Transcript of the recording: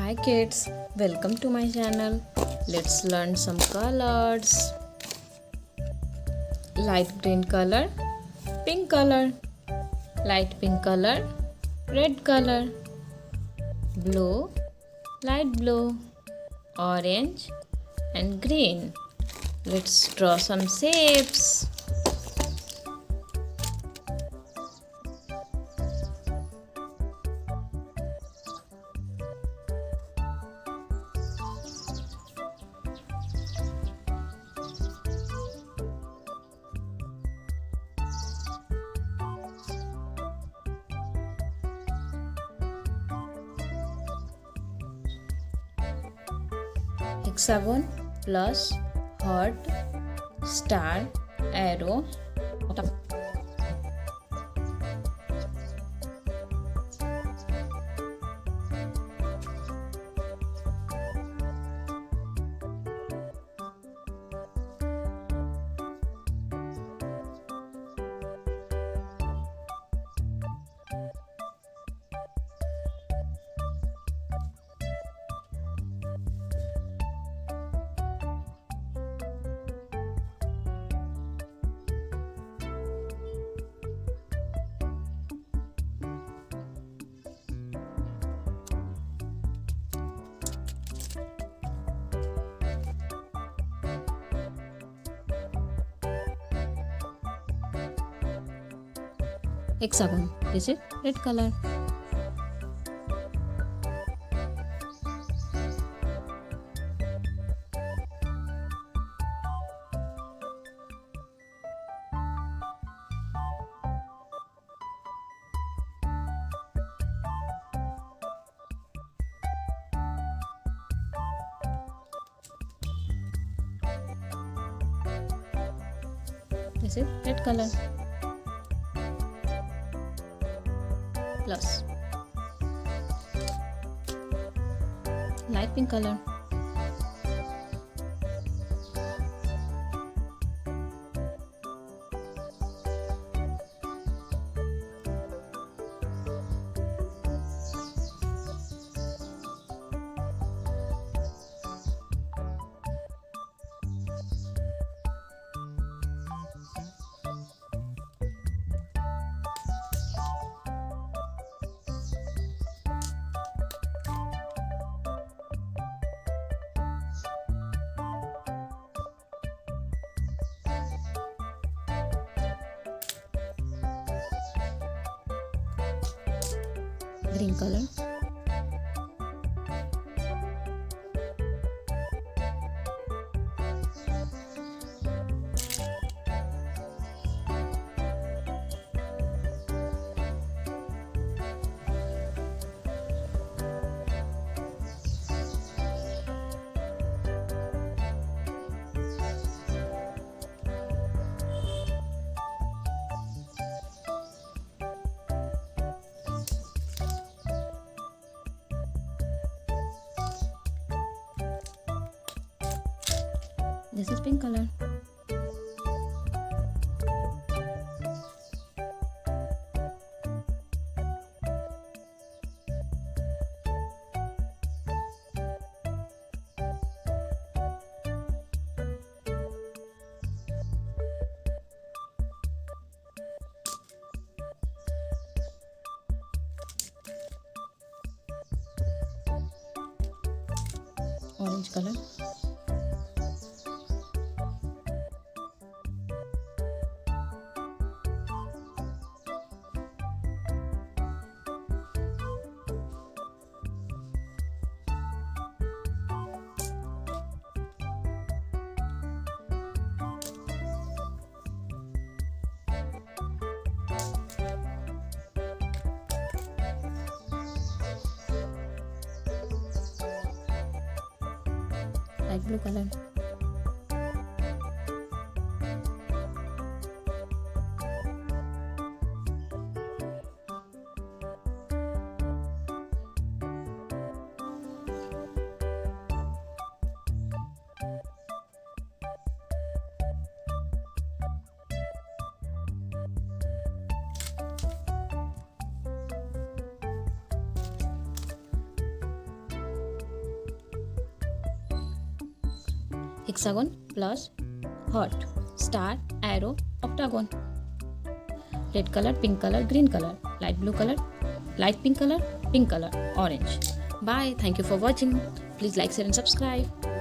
Hi kids, welcome to my channel. Let's learn some colors. Light green color, pink color, light pink color, red color, blue, light blue, orange and green. Let's draw some shapes. Hexagon plus heart, star, arrow. Hexagon. Is it red color? Is it red color? Plus light pink color, green color, this is pink color, orange color, light blue color, hexagon plus heart, star, arrow, octagon. Red color, pink color, green color, light blue color, light pink color, orange. Bye. Thank you for watching. Please like, share and subscribe.